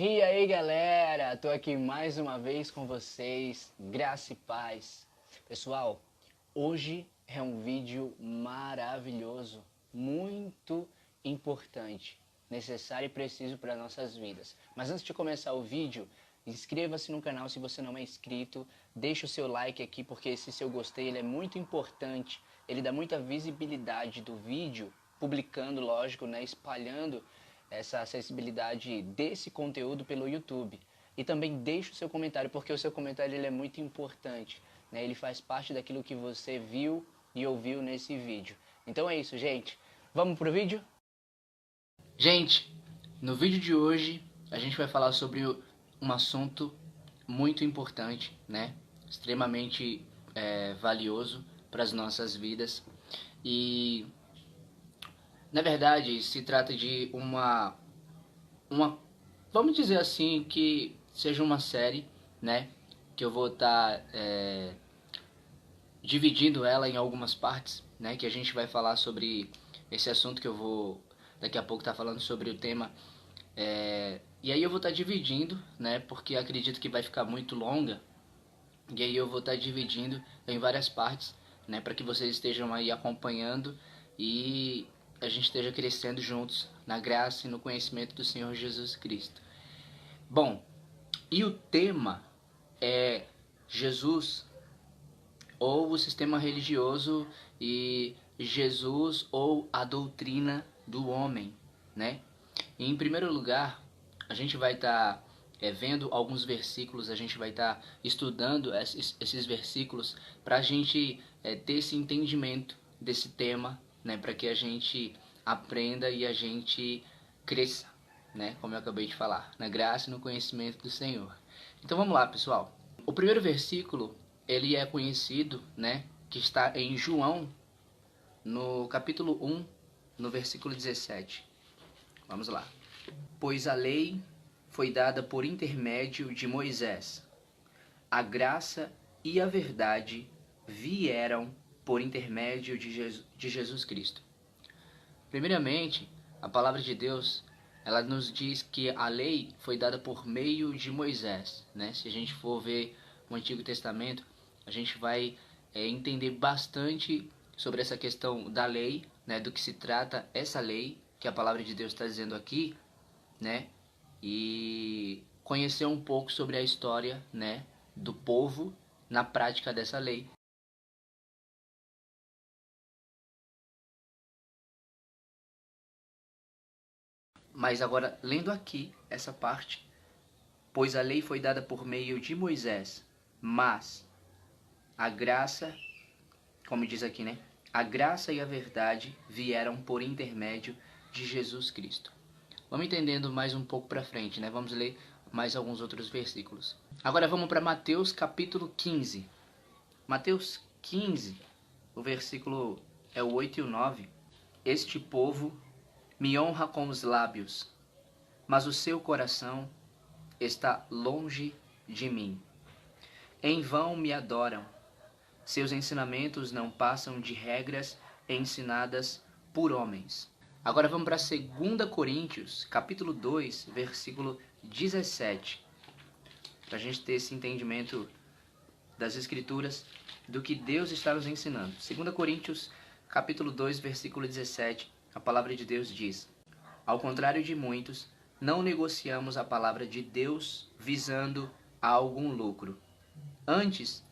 E aí galera, tô aqui mais uma vez com vocês, graça e paz. Pessoal, hoje é um vídeo maravilhoso, muito importante, necessário e preciso para nossas vidas. Mas antes de começar o vídeo, inscreva-se no canal se você não é inscrito, deixa o seu like aqui porque esse seu gostei ele é muito importante, ele dá muita visibilidade do vídeo, publicando, lógico, né, espalhando essa acessibilidade desse conteúdo pelo YouTube. E também deixe o seu comentário, porque o seu comentário ele é muito importante, né? Ele faz parte daquilo que você viu e ouviu nesse vídeo. Então é isso, gente. Vamos pro vídeo? Gente, no vídeo de hoje a gente vai falar sobre um assunto muito importante, né? Extremamente valioso para as nossas vidas. E na verdade, se trata de uma vamos dizer assim, que seja uma série, né? Que eu vou estar dividindo ela em algumas partes, né? Que a gente vai falar sobre esse assunto que eu vou daqui a pouco estar falando sobre o tema. E aí eu vou estar dividindo, né? Porque acredito que vai ficar muito longa. E aí eu vou estar dividindo em várias partes, né? Para que vocês estejam aí acompanhando e a gente esteja crescendo juntos na graça e no conhecimento do Senhor Jesus Cristo. Bom, e o tema é Jesus ou o sistema religioso e Jesus ou a doutrina do homem, né? E em primeiro lugar, a gente vai estar vendo alguns versículos, a gente vai estar estudando esses versículos para a gente ter esse entendimento desse tema, né? Para que a gente aprenda e a gente cresça, né? Como eu acabei de falar, na graça e no conhecimento do Senhor. Então vamos lá, pessoal. O primeiro versículo, ele é conhecido, né? Que está em João, no capítulo 1, no versículo 17. Vamos lá. Pois a lei foi dada por intermédio de Moisés. A graça e a verdade vieram por intermédio de Jesus Cristo. Primeiramente, a palavra de Deus, ela nos diz que a lei foi dada por meio de Moisés, né? Se a gente for ver o Antigo Testamento, a gente vai entender bastante sobre essa questão da lei, né? Do que se trata essa lei que a palavra de Deus está dizendo aqui, né? E conhecer um pouco sobre a história, né? Do povo na prática dessa lei. Mas agora, lendo aqui essa parte, pois a lei foi dada por meio de Moisés, mas a graça, como diz aqui, né? A graça e a verdade vieram por intermédio de Jesus Cristo. Vamos entendendo mais um pouco para frente, né? Vamos ler mais alguns outros versículos. Agora vamos para Mateus capítulo 15. Mateus 15, o versículo é o 8 e o 9. Este povo me honra com os lábios, mas o seu coração está longe de mim. Em vão me adoram. Seus ensinamentos não passam de regras ensinadas por homens. Agora vamos para 2 Coríntios, capítulo 2, versículo 17. Para a gente ter esse entendimento das Escrituras, do que Deus está nos ensinando. 2 Coríntios, capítulo 2, versículo 17, a palavra de Deus diz: ao contrário de muitos, não negociamos a palavra de Deus visando a algum lucro. Antes,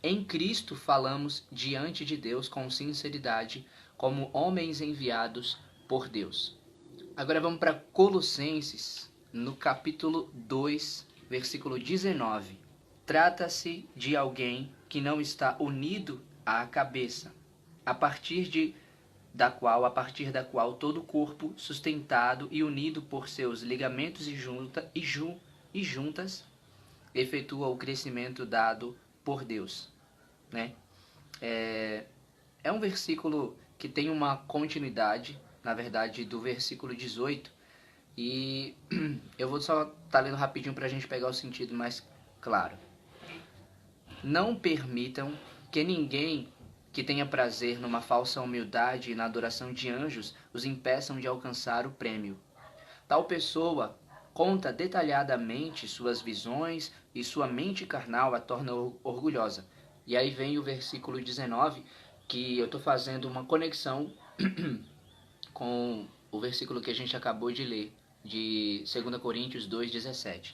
em Cristo falamos diante de Deus com sinceridade, como homens enviados por Deus. Agora vamos para Colossenses, no capítulo 2, versículo 19. Trata-se de alguém que não está unido à cabeça, a partir da qual todo o corpo, sustentado e unido por seus ligamentos e juntas, efetua o crescimento dado por Deus, né? É um versículo que tem uma continuidade, na verdade, do versículo 18, e eu vou só estar lendo rapidinho para a gente pegar o sentido mais claro. Não permitam que ninguém que tenha prazer numa falsa humildade e na adoração de anjos os impeçam de alcançar o prêmio. Tal pessoa conta detalhadamente suas visões e sua mente carnal a torna orgulhosa. E aí vem o versículo 19, que eu estou fazendo uma conexão com o versículo que a gente acabou de ler, de 2 Coríntios 2,17.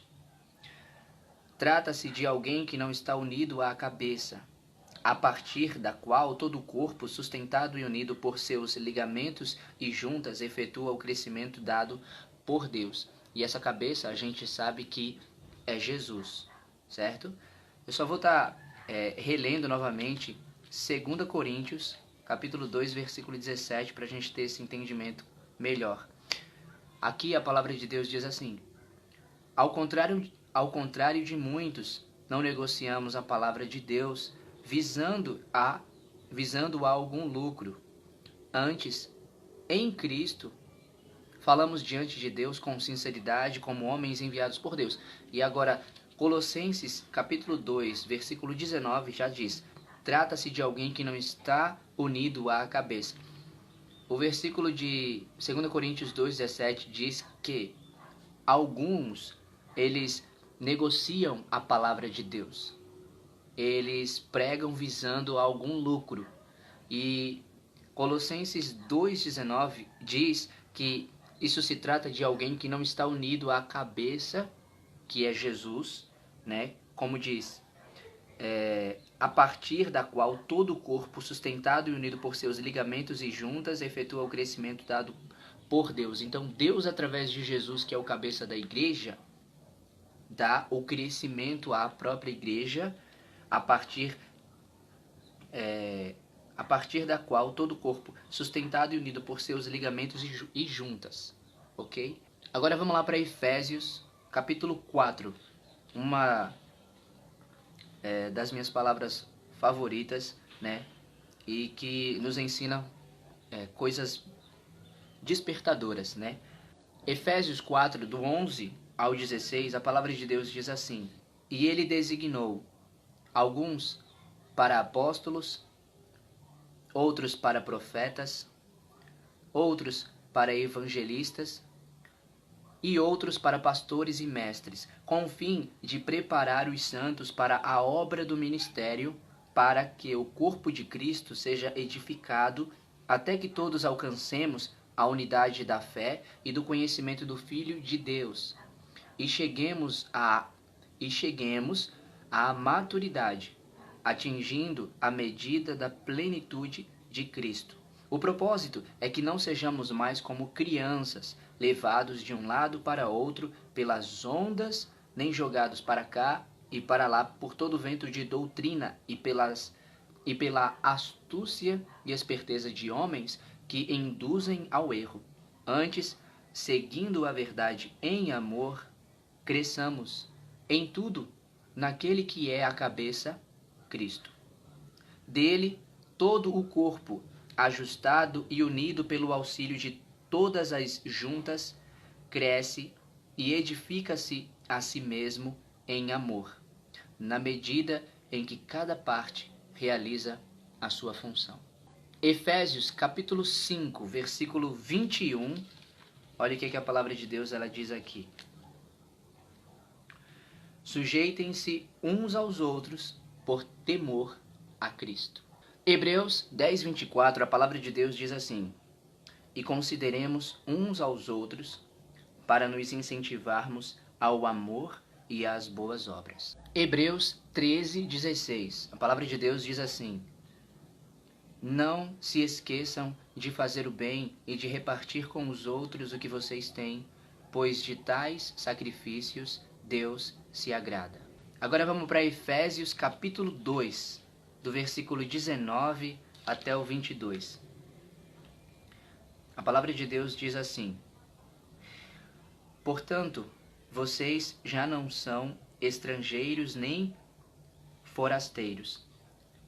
Trata-se de alguém que não está unido à cabeça, a partir da qual todo o corpo, sustentado e unido por seus ligamentos e juntas, efetua o crescimento dado por Deus. E essa cabeça a gente sabe que é Jesus, certo? Eu só vou estar relendo novamente 2 Coríntios, capítulo 2, versículo 17, para a gente ter esse entendimento melhor. Aqui a palavra de Deus diz assim: Ao contrário de muitos, não negociamos a palavra de Deus visando a algum lucro. Antes, em Cristo, falamos diante de Deus com sinceridade, como homens enviados por Deus. E agora, Colossenses capítulo 2, versículo 19 já diz: trata-se de alguém que não está unido à cabeça. O versículo de 2 Coríntios 2,17 diz que alguns, eles negociam a palavra de Deus. Eles pregam visando algum lucro. E Colossenses 2,19 diz que isso se trata de alguém que não está unido à cabeça, que é Jesus, né? Como diz, a partir da qual todo o corpo, sustentado e unido por seus ligamentos e juntas, efetua o crescimento dado por Deus. Então, Deus, através de Jesus, que é o cabeça da igreja, dá o crescimento à própria igreja, a partir da qual todo o corpo, sustentado e unido por seus ligamentos e juntas. Ok? Agora vamos lá para Efésios, capítulo 4. Uma das minhas palavras favoritas, né? E que nos ensina coisas despertadoras, né? Efésios 4, do 11 ao 16, a palavra de Deus diz assim: E ele designou alguns para apóstolos, outros para profetas, outros para evangelistas e outros para pastores e mestres, com o fim de preparar os santos para a obra do ministério, para que o corpo de Cristo seja edificado, até que todos alcancemos a unidade da fé e do conhecimento do Filho de Deus, e cheguemos à maturidade, atingindo a medida da plenitude de Cristo. O propósito é que não sejamos mais como crianças, levados de um lado para outro pelas ondas, nem jogados para cá e para lá por todo vento de doutrina e pela astúcia e esperteza de homens que induzem ao erro. Antes, seguindo a verdade em amor, cresçamos em tudo naquele que é a cabeça, Cristo. Dele, todo o corpo, ajustado e unido pelo auxílio de todas as juntas, cresce e edifica-se a si mesmo em amor, na medida em que cada parte realiza a sua função. Efésios capítulo 5, versículo 21, olha o que a palavra de Deus ela diz aqui. Sujeitem-se uns aos outros por temor a Cristo. Hebreus 10, 24, a palavra de Deus diz assim: E consideremos uns aos outros para nos incentivarmos ao amor e às boas obras. Hebreus 13, 16, a palavra de Deus diz assim: Não se esqueçam de fazer o bem e de repartir com os outros o que vocês têm, pois de tais sacrifícios Deus se agrada. Agora vamos para Efésios capítulo 2, do versículo 19 até o 22. A palavra de Deus diz assim: Portanto, vocês já não são estrangeiros nem forasteiros,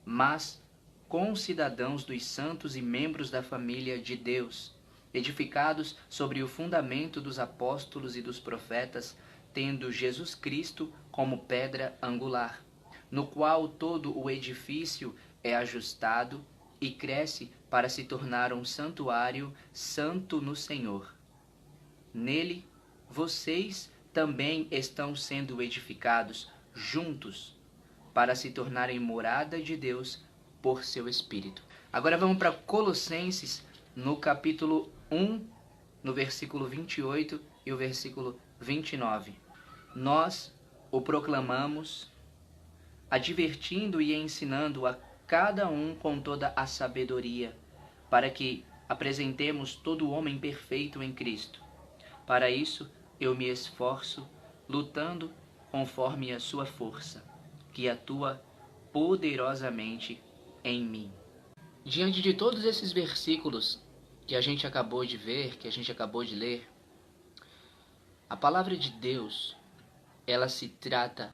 mas concidadãos dos santos e membros da família de Deus, edificados sobre o fundamento dos apóstolos e dos profetas, tendo Jesus Cristo como pedra angular, no qual todo o edifício é ajustado e cresce para se tornar um santuário santo no Senhor. Nele, vocês também estão sendo edificados juntos para se tornarem morada de Deus por seu Espírito. Agora vamos para Colossenses, no capítulo 1, no versículo 28 e o versículo 29. Nós o proclamamos, advertindo e ensinando a cada um com toda a sabedoria, para que apresentemos todo o homem perfeito em Cristo. Para isso eu me esforço, lutando conforme a sua força, que atua poderosamente em mim. Diante de todos esses versículos que a gente acabou de ver, que a gente acabou de ler, a palavra de Deus, ela se trata